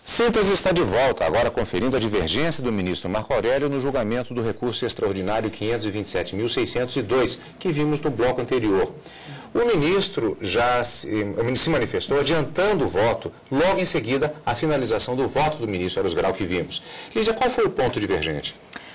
Síntese está de volta, agora conferindo a divergência do ministro Marco Aurélio no julgamento do recurso extraordinário 527.602, que vimos no bloco anterior. O ministro se manifestou adiantando o voto, logo em seguida a finalização do voto do ministro Eros Grau que vimos. Lídia, qual foi o ponto divergente?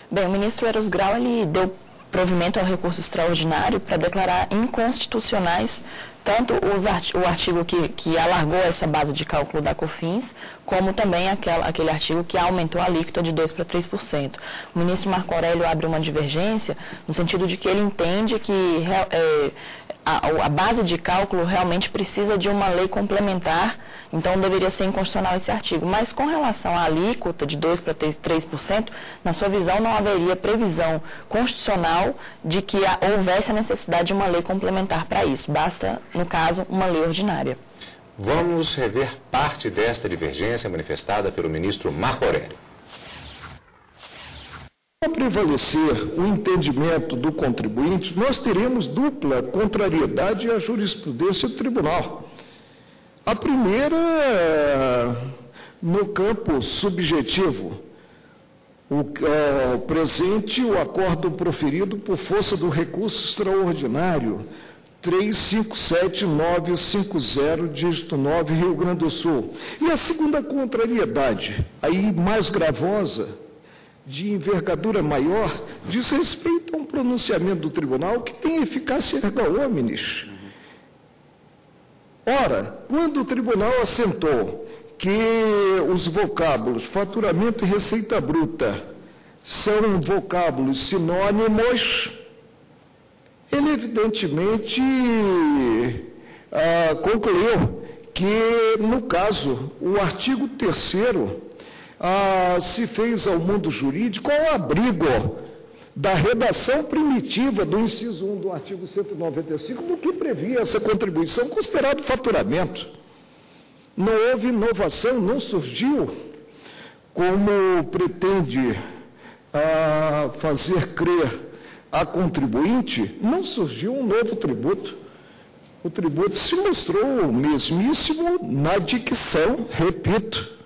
Bem, o ministro Eros Grau ele deu provimento ao recurso extraordinário para declarar inconstitucionais tanto o artigo que alargou essa base de cálculo da COFINS, como também aquele artigo que aumentou a alíquota de 2% para 3%. O ministro Marco Aurélio abre uma divergência no sentido de que ele entende que a base de cálculo realmente precisa de uma lei complementar, então deveria ser inconstitucional esse artigo. Mas com relação à alíquota de 2% para 3%, na sua visão não haveria previsão constitucional de que houvesse a necessidade de uma lei complementar para isso. Basta, no caso, uma lei ordinária. Vamos rever parte desta divergência manifestada pelo ministro Marco Aurélio. Para prevalecer o entendimento do contribuinte, nós teremos dupla contrariedade à jurisprudência do tribunal. A primeira, no campo subjetivo, presente o acordo proferido por força do recurso extraordinário 357950, dígito 9, Rio Grande do Sul. E a segunda contrariedade, aí mais gravosa, de envergadura maior, diz respeito a um pronunciamento do tribunal que tem eficácia erga omnes. Ora, quando o tribunal assentou que os vocábulos faturamento e receita bruta são vocábulos sinônimos, ele evidentemente concluiu que, no caso, o artigo 3º se fez ao mundo jurídico ao abrigo da redação primitiva do inciso 1 do artigo 195, do que previa essa contribuição considerado faturamento. Não houve inovação, não surgiu, como pretende fazer crer a contribuinte, não surgiu um novo tributo. O tributo se mostrou o mesmíssimo na dicção, repito,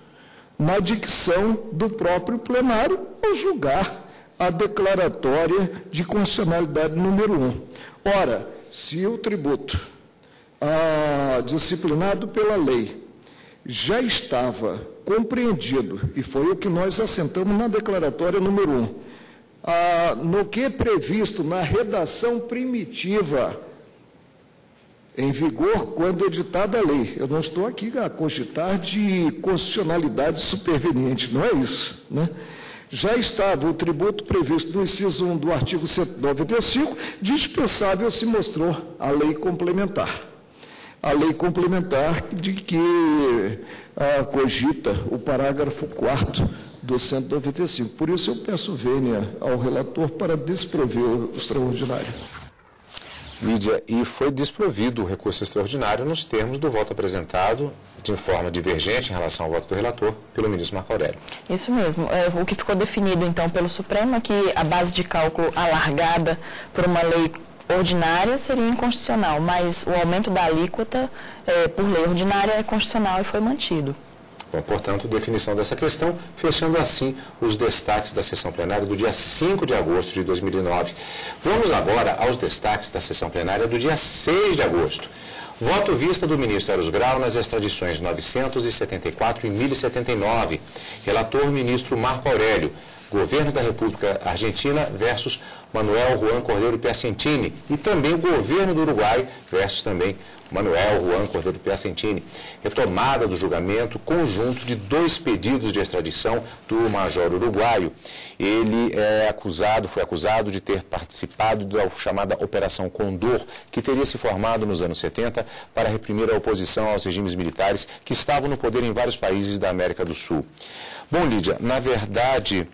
na dicção do próprio plenário, ao julgar a declaratória de constitucionalidade número 1. Ora, se o tributo disciplinado pela lei já estava compreendido, e foi o que nós assentamos na declaratória número 1, no que é previsto na redação primitiva, em vigor quando editada a lei. Eu não estou aqui a cogitar de constitucionalidade superveniente, não é isso, né? Já estava o tributo previsto no inciso 1 do artigo 195, dispensável se mostrou a lei complementar. A lei complementar de que cogita o parágrafo 4º do 195. Por isso eu peço vênia ao relator para desprover o extraordinário. Lídia, e foi desprovido o recurso extraordinário nos termos do voto apresentado de forma divergente em relação ao voto do relator pelo ministro Marco Aurélio. Isso mesmo. O que ficou definido, então, pelo Supremo é que a base de cálculo alargada por uma lei ordinária seria inconstitucional, mas o aumento da alíquota por lei ordinária é constitucional e foi mantido. Bom, portanto, definição dessa questão, fechando assim os destaques da sessão plenária do dia 5 de agosto de 2009. Vamos agora aos destaques da sessão plenária do dia 6 de agosto. Voto vista do ministro Eros Grau nas extradições 974 e 1079. Relator, ministro Marco Aurélio. Governo da República Argentina versus Manuel Juan Cordeiro Piacentini. E também o governo do Uruguai versus também Manuel Juan Cordeiro Piacentini. Retomada do julgamento conjunto de 2 pedidos de extradição do major uruguaio. Ele foi acusado de ter participado da chamada Operação Condor, que teria se formado nos anos 70 para reprimir a oposição aos regimes militares que estavam no poder em vários países da América do Sul. Bom, Lídia, na verdade,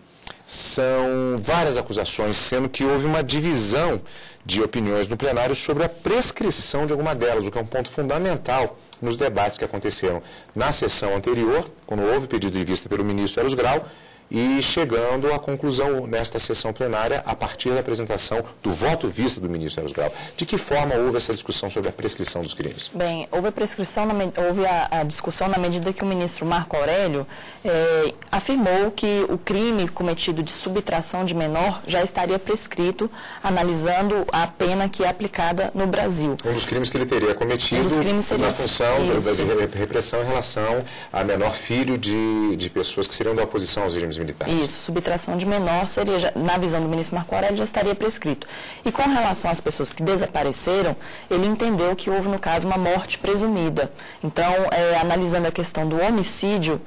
são várias acusações, sendo que houve uma divisão de opiniões no plenário sobre a prescrição de alguma delas, o que é um ponto fundamental nos debates que aconteceram na sessão anterior, quando houve pedido de vista pelo ministro Eros Grau, e chegando à conclusão nesta sessão plenária a partir da apresentação do voto vista do ministro Eros Grau. De que forma houve essa discussão sobre a prescrição dos crimes? Bem, houve a prescrição, houve a discussão na medida que o ministro Marco Aurélio afirmou que o crime cometido de subtração de menor já estaria prescrito, analisando a pena que é aplicada no Brasil. Um dos crimes que ele teria cometido na função da repressão em relação a menor filho de pessoas que seriam da oposição aos regimes militares. Isso, subtração de menor seria, na visão do ministro Marco Aurélio, já estaria prescrito. E com relação às pessoas que desapareceram, ele entendeu que houve, no caso, uma morte presumida. Então, analisando a questão do homicídio,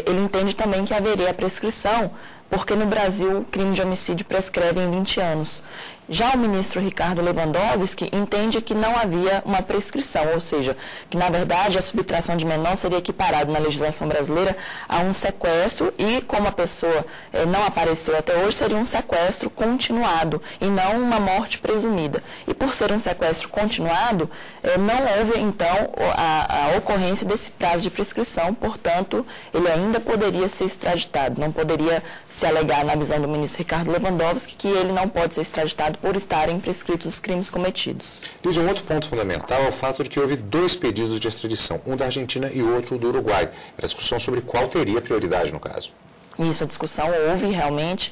ele entende também que haveria a prescrição, porque no Brasil o crime de homicídio prescreve em 20 anos. Já o ministro Ricardo Lewandowski entende que não havia uma prescrição, ou seja, que na verdade a subtração de menor seria equiparada na legislação brasileira a um sequestro e, como a pessoa não apareceu até hoje, seria um sequestro continuado e não uma morte presumida. E por ser um sequestro continuado, não houve então a ocorrência desse prazo de prescrição, portanto, ele ainda poderia ser extraditado, não poderia se alegar na visão do ministro Ricardo Lewandowski que ele não pode ser extraditado por estarem prescritos os crimes cometidos. Lídia, um outro ponto fundamental é o fato de que houve 2 pedidos de extradição, um da Argentina e outro do Uruguai. Era a discussão sobre qual teria prioridade no caso. Isso, a discussão houve realmente,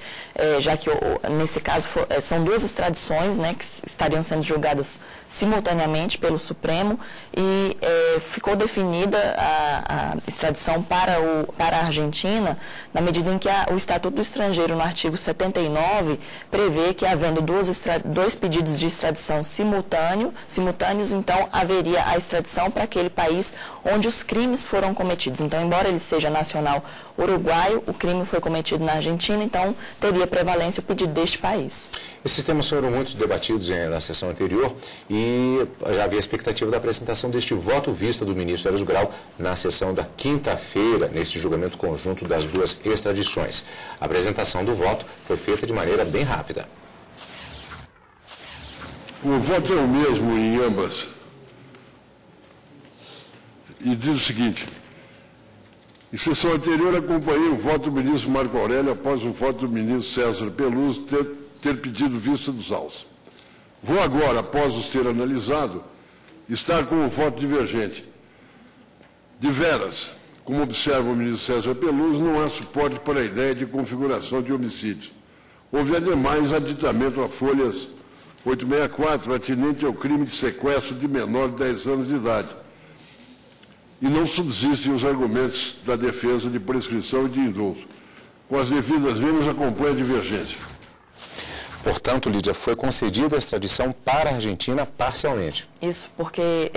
já que nesse caso são 2 extradições, né, que estariam sendo julgadas simultaneamente pelo Supremo e ficou definida a extradição para a Argentina, na medida em que o Estatuto do Estrangeiro, no artigo 79, prevê que, havendo 2 pedidos de extradição simultâneos, então haveria a extradição para aquele país onde os crimes foram cometidos. Então, embora ele seja nacional uruguaio, o crime foi cometido na Argentina, então teria prevalência o pedido deste país. Esses temas foram muito debatidos na sessão anterior e já havia expectativa da apresentação deste voto vista do ministro Eros Grau na sessão da quinta-feira, nesse julgamento conjunto das 2 extradições. A apresentação do voto foi feita de maneira bem rápida. O voto é o mesmo em ambas. E diz o seguinte: em sessão anterior, acompanhei o voto do ministro Marco Aurélio após o voto do ministro César Peluso ter pedido vista dos autos. Vou agora, após os ter analisado, estar com o voto divergente. De veras, como observa o ministro César Peluso, não há suporte para a ideia de configuração de homicídios. Houve, ademais, aditamento a folhas 864, atinente ao crime de sequestro de menor de 10 anos de idade. E não subsistem os argumentos da defesa de prescrição e de indulto. Com as devidas vênias, acompanha a divergência. Portanto, Lídia, foi concedida a extradição para a Argentina parcialmente. Isso, porque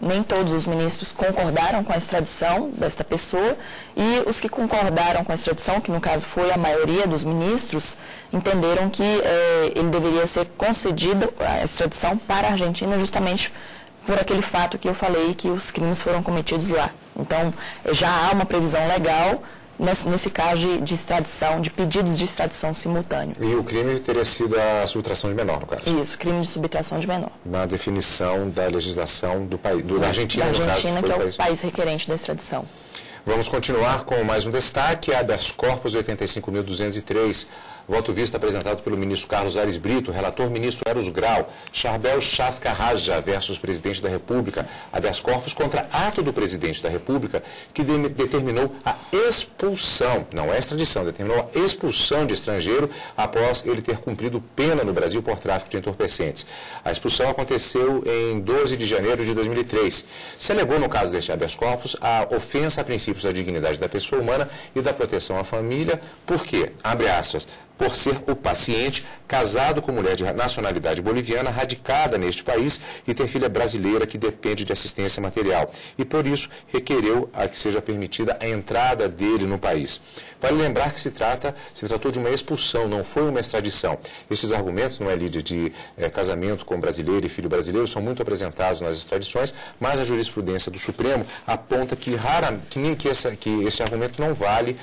nem todos os ministros concordaram com a extradição desta pessoa e os que concordaram com a extradição, que no caso foi a maioria dos ministros, entenderam que ele deveria ser concedida a extradição para a Argentina justamente por aquele fato que eu falei, que os crimes foram cometidos lá. Então, já há uma previsão legal nesse caso de extradição, de pedidos de extradição simultâneo. E o crime teria sido a subtração de menor, no caso? Isso, crime de subtração de menor. Na definição da legislação do país, da Argentina, no caso. Da Argentina, que é o país requerente da extradição. Vamos continuar com mais um destaque, habeas corpus 85.203. Voto vista apresentado pelo ministro Carlos Aires Brito, relator ministro Eros Grau, Charbel Shafka Raja versus presidente da República, habeas corpus contra ato do presidente da República que determinou a expulsão, não é extradição, determinou a expulsão de estrangeiro após ele ter cumprido pena no Brasil por tráfico de entorpecentes. A expulsão aconteceu em 12 de janeiro de 2003. Se alegou no caso deste habeas corpus a ofensa a princípios da dignidade da pessoa humana e da proteção à família, porque, abre aspas, por ser o paciente casado com mulher de nacionalidade boliviana, radicada neste país e ter filha brasileira que depende de assistência material. E por isso requereu a que seja permitida a entrada dele no país. Vale lembrar que se tratou de uma expulsão, não foi uma extradição. Esses argumentos, não é, Lídia, de casamento com brasileiro e filho brasileiro, são muito apresentados nas extradições, mas a jurisprudência do Supremo aponta que esse argumento não vale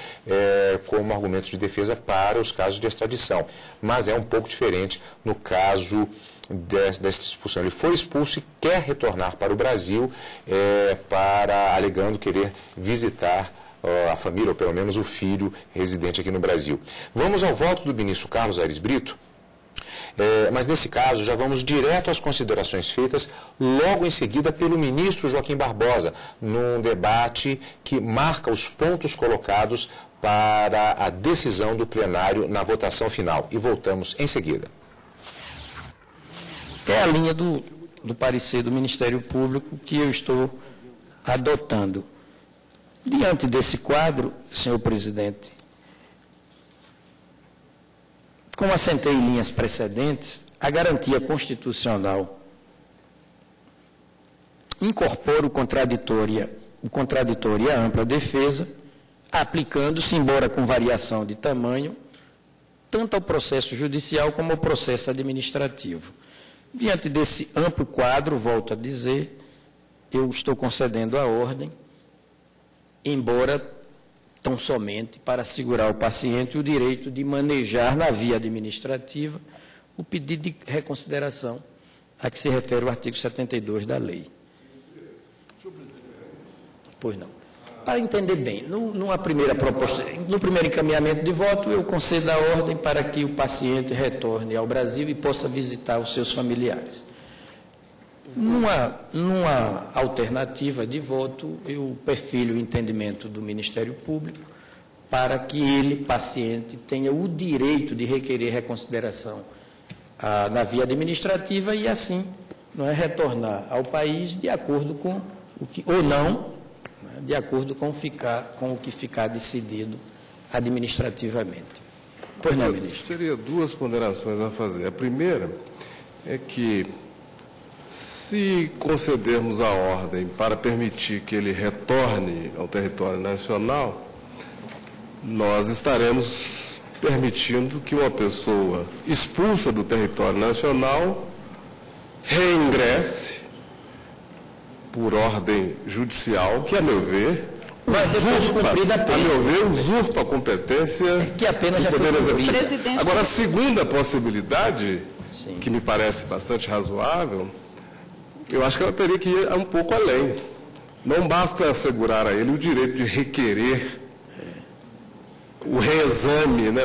como argumento de defesa para os casos de extradição, mas é um pouco diferente no caso desta expulsão. Ele foi expulso e quer retornar para o Brasil, alegando querer visitar a família, ou pelo menos o filho residente aqui no Brasil. Vamos ao voto do ministro Carlos Aires Brito. Mas nesse caso já vamos direto às considerações feitas logo em seguida pelo ministro Joaquim Barbosa, num debate que marca os pontos colocados para a decisão do plenário na votação final. E voltamos em seguida. É a linha do parecer do Ministério Público que eu estou adotando. Diante desse quadro, senhor presidente, como assentei em linhas precedentes, a garantia constitucional incorpora o contraditório e a ampla defesa, aplicando-se, embora com variação de tamanho, tanto ao processo judicial como ao processo administrativo. Diante desse amplo quadro, volto a dizer, eu estou concedendo a ordem, embora tão somente para assegurar ao paciente o direito de manejar na via administrativa o pedido de reconsideração a que se refere o artigo 72 da lei. Pois não. Para entender bem, numa primeira proposta, no primeiro encaminhamento de voto, eu concedo a ordem para que o paciente retorne ao Brasil e possa visitar os seus familiares. Numa alternativa de voto, eu perfilho o entendimento do Ministério Público para que ele, paciente, tenha o direito de requerer reconsideração na via administrativa e, assim, não é, retornar ao país de acordo com o que, ou não, de acordo com o que ficar decidido administrativamente. Pois não, ministro? Eu teria duas ponderações a fazer. A primeira é que, se concedermos a ordem para permitir que ele retorne ao território nacional, nós estaremos permitindo que uma pessoa expulsa do território nacional reingresse por ordem judicial, que, a meu ver, usurpa a competência que a pena já do Poder foi Executivo. Agora, a segunda possibilidade, sim, que me parece bastante razoável, eu acho que ela teria que ir um pouco além. Não basta assegurar a ele o direito de requerer o reexame, né,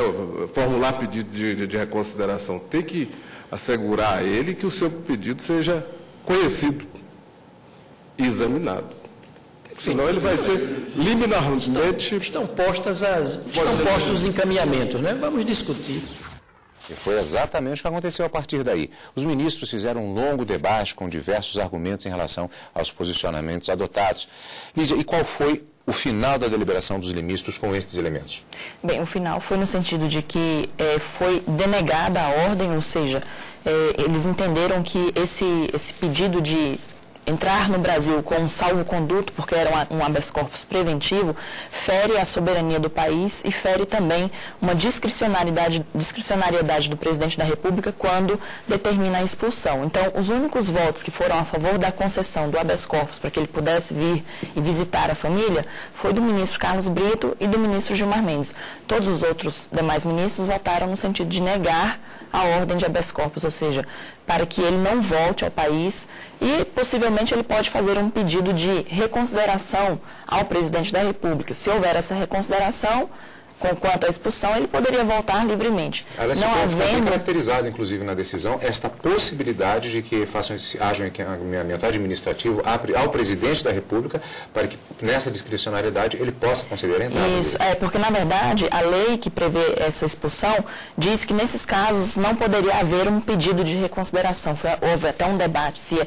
formular pedido de reconsideração. Tem que assegurar a ele que o seu pedido seja conhecido e examinado. Senão ele vai ser liminarmente... Estão postos os encaminhamentos, né? Vamos discutir. E foi exatamente o que aconteceu a partir daí. Os ministros fizeram um longo debate com diversos argumentos em relação aos posicionamentos adotados. Lídia, e qual foi o final da deliberação dos ministros com estes elementos? Bem, o final foi no sentido de que foi denegada a ordem, ou seja, eles entenderam que esse pedido de entrar no Brasil com um salvo-conduto, porque era um habeas corpus preventivo, fere a soberania do país e fere também uma discricionariedade do presidente da República quando determina a expulsão. Então, os únicos votos que foram a favor da concessão do habeas corpus para que ele pudesse vir e visitar a família foi do ministro Carlos Brito e do ministro Gilmar Mendes. Todos os outros demais ministros votaram no sentido de negar a ordem de habeas corpus, ou seja, para que ele não volte ao país e, possivelmente, ele pode fazer um pedido de reconsideração ao presidente da República. Se houver essa reconsideração, quanto à expulsão, ele poderia voltar livremente. Aliás, não havendo caracterizado, inclusive, na decisão, esta possibilidade de que haja um encaminhamento administrativo ao presidente da República para que, nessa discricionariedade, ele possa conceder a entrada. Isso, porque, na verdade, a lei que prevê essa expulsão diz que, nesses casos, não poderia haver um pedido de reconsideração. Houve até um debate se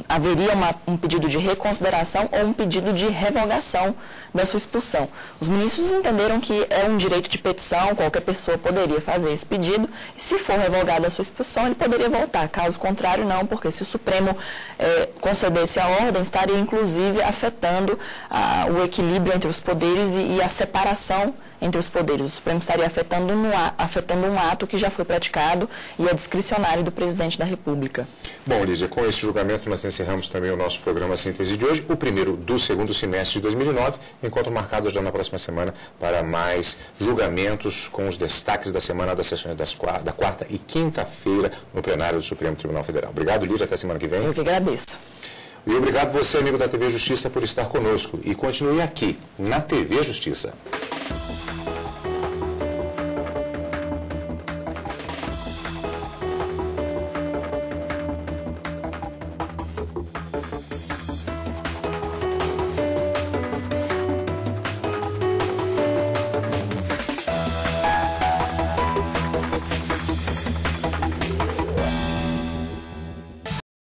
haveria um pedido de reconsideração ou um pedido de revogação da sua expulsão. Os ministros entenderam que é um direito de petição, qualquer pessoa poderia fazer esse pedido, e se for revogada a sua expulsão, ele poderia voltar. Caso contrário, não, porque se o Supremo concedesse a ordem, estaria inclusive afetando o equilíbrio entre os poderes e a separação entre os poderes. O Supremo estaria afetando um ato que já foi praticado e é discricionário do presidente da República. Bom, Lídia, com esse julgamento nós encerramos também o nosso programa Síntese de hoje, o primeiro do segundo semestre de 2009, encontro marcado já na próxima semana para mais julgamentos com os destaques da semana das sessões da quarta e quinta-feira no plenário do Supremo Tribunal Federal. Obrigado, Lídia, até semana que vem. Eu que agradeço. E obrigado você, amigo da TV Justiça, por estar conosco. E continue aqui, na TV Justiça.